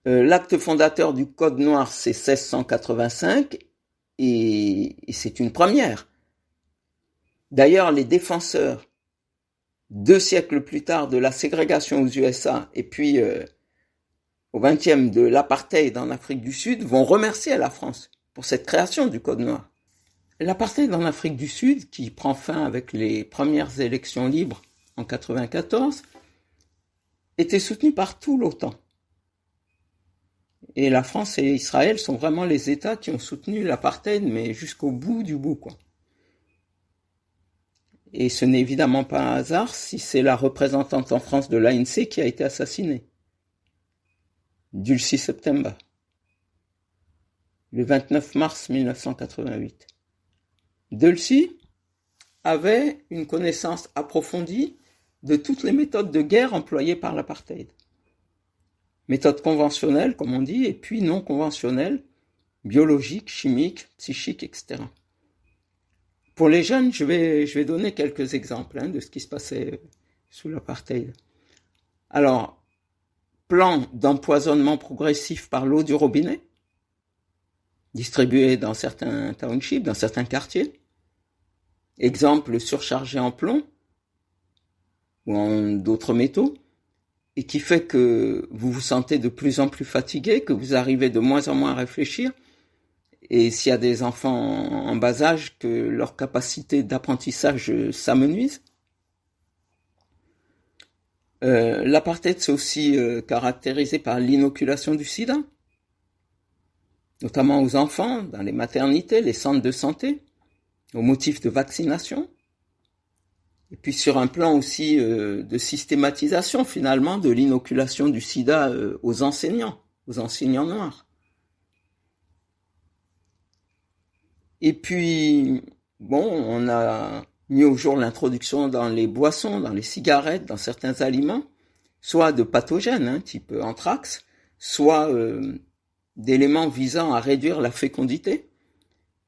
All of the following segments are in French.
L'acte fondateur du Code noir, c'est 1685, et c'est une première. D'ailleurs, les défenseurs, 2 siècles plus tard, de la ségrégation aux USA, et puis au XXe de l'apartheid en Afrique du Sud, vont remercier la France pour cette création du Code noir. L'apartheid en Afrique du Sud, qui prend fin avec les premières élections libres en 1994, était soutenu par tout l'OTAN. Et la France et Israël sont vraiment les États qui ont soutenu l'apartheid, mais jusqu'au bout du bout, quoi. Et ce n'est évidemment pas un hasard si c'est la représentante en France de l'ANC qui a été assassinée. Dulcie September. Le 29 mars 1988. Dulcie avait une connaissance approfondie de toutes les méthodes de guerre employées par l'apartheid. Méthodes conventionnelles, comme on dit, et puis non conventionnelles, biologiques, chimiques, psychiques, etc. Pour les jeunes, je vais donner quelques exemples de ce qui se passait sous l'apartheid. Alors, plan d'empoisonnement progressif par l'eau du robinet, distribué dans certains townships, dans certains quartiers. Exemple surchargé en plomb ou en d'autres métaux, et qui fait que vous vous sentez de plus en plus fatigué, que vous arrivez de moins en moins à réfléchir, et s'il y a des enfants en bas âge, que leur capacité d'apprentissage s'amenuise. L'apartheid, c'est aussi caractérisé par l'inoculation du sida, notamment aux enfants, dans les maternités, les centres de santé, au motif de vaccination. Et puis sur un plan aussi de systématisation, finalement, de l'inoculation du sida aux enseignants noirs. Et puis, bon, on a mis au jour l'introduction dans les boissons, dans les cigarettes, dans certains aliments, soit de pathogènes, type anthrax, soit d'éléments visant à réduire la fécondité,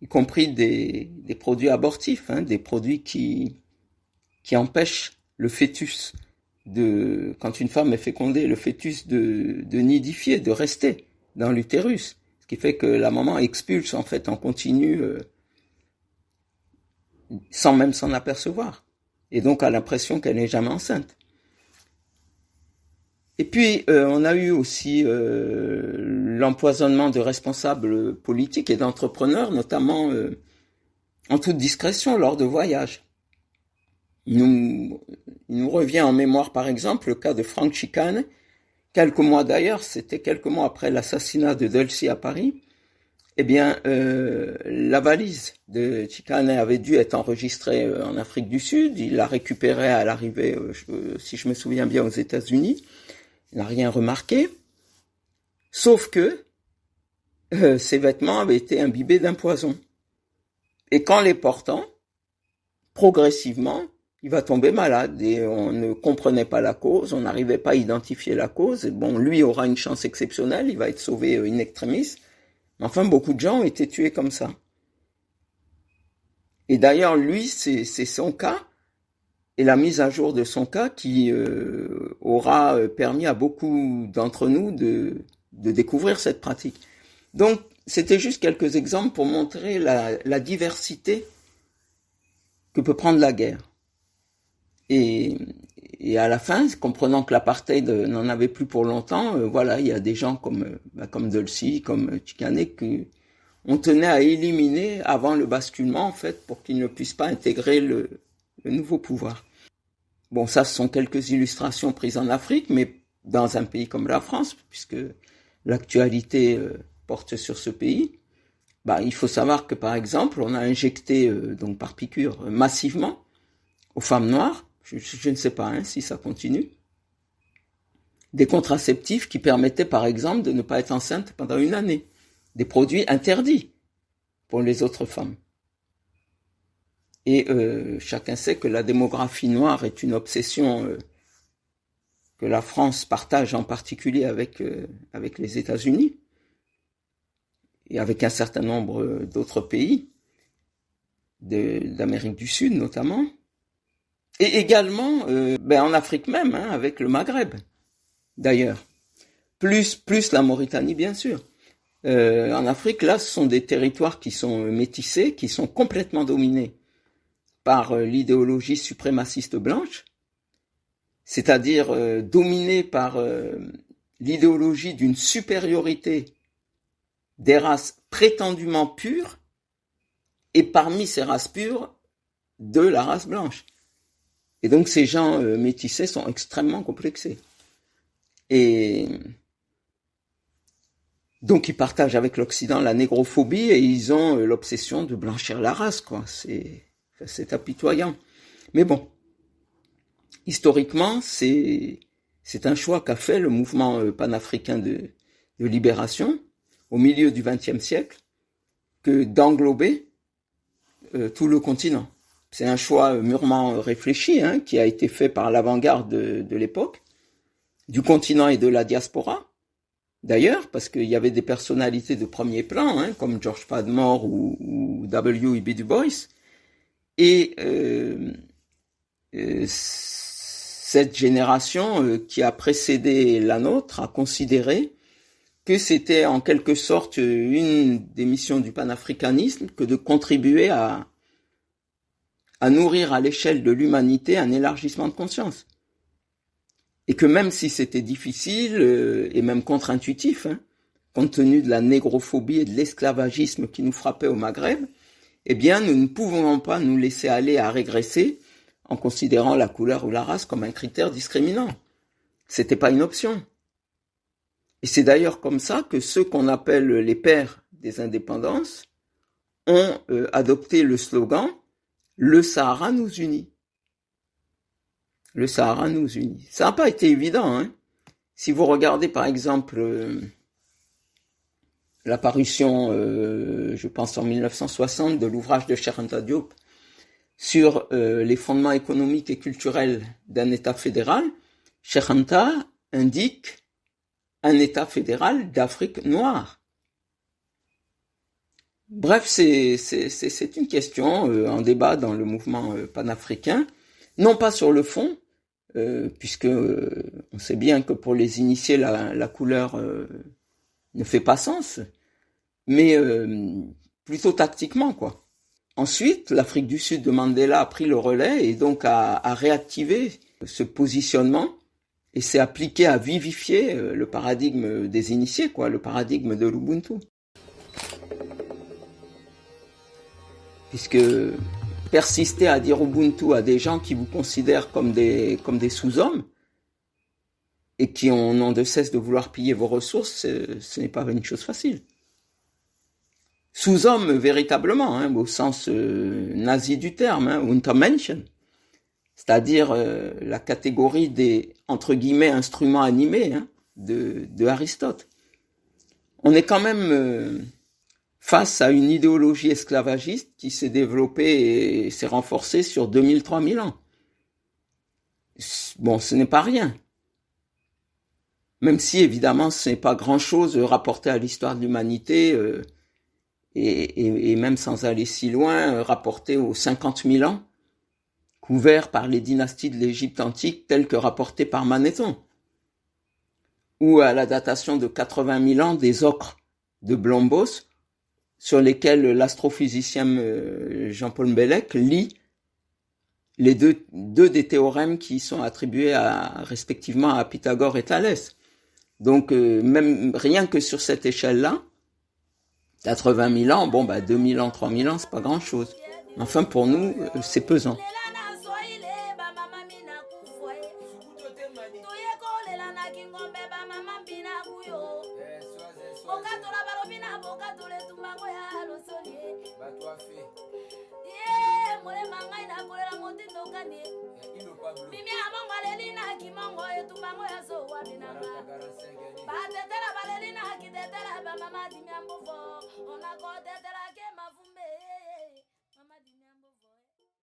y compris des produits abortifs, des produits qui empêchent le fœtus quand une femme est fécondée, le fœtus de nidifier, de rester dans l'utérus. Ce qui fait que la maman expulse en fait en continu sans même s'en apercevoir. Et donc a l'impression qu'elle n'est jamais enceinte. Et puis on a eu aussi l'empoisonnement de responsables politiques et d'entrepreneurs, notamment en toute discrétion lors de voyages. Il nous revient en mémoire par exemple le cas de Frank Chicane, quelques mois après l'assassinat de Dulcie à Paris. Eh bien, la valise de Chicane avait dû être enregistrée en Afrique du Sud. Il l'a récupérée à l'arrivée, si je me souviens bien, aux États-Unis. Il n'a rien remarqué, sauf que ses vêtements avaient été imbibés d'un poison. Et qu'en les portant, progressivement, il va tomber malade et on ne comprenait pas la cause, on n'arrivait pas à identifier la cause. Et bon, lui aura une chance exceptionnelle, il va être sauvé in extremis. Mais enfin, beaucoup de gens ont été tués comme ça. Et d'ailleurs, lui, c'est son cas et la mise à jour de son cas qui aura permis à beaucoup d'entre nous de découvrir cette pratique. Donc, c'était juste quelques exemples pour montrer la diversité que peut prendre la guerre. Et à la fin, comprenant que l'apartheid n'en avait plus pour longtemps, voilà, il y a des gens comme Dulcie, comme Chicane, qu'on tenait à éliminer avant le basculement, en fait, pour qu'ils ne puissent pas intégrer le nouveau pouvoir. Bon, ça, ce sont quelques illustrations prises en Afrique, mais dans un pays comme la France, puisque l'actualité porte sur ce pays, il faut savoir que, par exemple, on a injecté, donc par piqûre, massivement aux femmes noires, je ne sais pas si ça continue, des contraceptifs qui permettaient, par exemple, de ne pas être enceinte pendant une année. Des produits interdits pour les autres femmes. Et chacun sait que la démographie noire est une obsession que la France partage en particulier avec les États-Unis et avec un certain nombre d'autres pays, d'Amérique du Sud notamment, et également en Afrique même, avec le Maghreb, d'ailleurs. plus la Mauritanie, bien sûr. En Afrique, là, ce sont des territoires qui sont métissés, qui sont complètement dominés par l'idéologie suprémaciste blanche, c'est-à-dire dominés par l'idéologie d'une supériorité des races prétendument pures, et parmi ces races pures, de la race blanche. Et donc ces gens métissés sont extrêmement complexés. Et donc ils partagent avec l'Occident la négrophobie et ils ont l'obsession de blanchir la race, quoi. C'est apitoyant. Mais bon, historiquement, c'est un choix qu'a fait le mouvement panafricain de libération au milieu du XXe siècle, que d'englober tout le continent. C'est un choix mûrement réfléchi, hein, qui a été fait par l'avant-garde de l'époque, du continent et de la diaspora, d'ailleurs, parce qu'il y avait des personnalités de premier plan, hein, comme George Padmore ou W.E.B. Du Bois, et cette génération qui a précédé la nôtre a considéré que c'était en quelque sorte une des missions du panafricanisme que de contribuer à nourrir à l'échelle de l'humanité un élargissement de conscience. Et que même si c'était difficile et même contre-intuitif, hein, compte tenu de la négrophobie et de l'esclavagisme qui nous frappait au Maghreb, eh bien nous ne pouvons pas nous laisser aller à régresser en considérant la couleur ou la race comme un critère discriminant. C'était pas une option. Et c'est d'ailleurs comme ça que ceux qu'on appelle les pères des indépendances ont adopté le slogan « Le Sahara nous unit ». Le Sahara nous unit. Ça n'a pas été évident, hein. Si vous regardez par exemple l'apparition, je pense en 1960, de l'ouvrage de Cheikh Anta Diop sur les fondements économiques et culturels d'un État fédéral, Cheikh Anta indique un État fédéral d'Afrique noire. Bref, c'est une question en débat dans le mouvement panafricain, non pas sur le fond, puisque on sait bien que pour les initiés, la couleur ne fait pas sens, mais plutôt tactiquement, quoi. Ensuite, l'Afrique du Sud de Mandela a pris le relais et donc a réactivé ce positionnement et s'est appliqué à vivifier le paradigme des initiés, quoi, le paradigme de l'Ubuntu. Puisque persister à dire Ubuntu à des gens qui vous considèrent comme des sous-hommes et qui n'ont de cesse de vouloir piller vos ressources, ce n'est pas une chose facile. Sous-hommes véritablement, hein, au sens nazi du terme, hein, Untermenschen, c'est-à-dire la catégorie des, entre guillemets, instruments animés, hein, de Aristote. On est quand même face à une idéologie esclavagiste qui s'est développée et s'est renforcée sur 2000-3000 ans. Bon, ce n'est pas rien. Même si, évidemment, ce n'est pas grand-chose rapporté à l'histoire de l'humanité, et même sans aller si loin, rapporté aux 50 000 ans, couverts par les dynasties de l'Égypte antique telles que rapportées par Manéthon, ou à la datation de 80 000 ans des ocres de Blombos, sur lesquels l'astrophysicien Jean-Paul Mbelek lit les deux des théorèmes qui sont attribués respectivement à Pythagore et Thalès. Donc, même rien que sur cette échelle-là, 80 000 ans, bon, 2000 ans, 3000 ans, c'est pas grand-chose. Enfin, pour nous, c'est pesant. Ba tetela balelina ki tetela ba mama di nyambo fo ona ko tetela ke mafu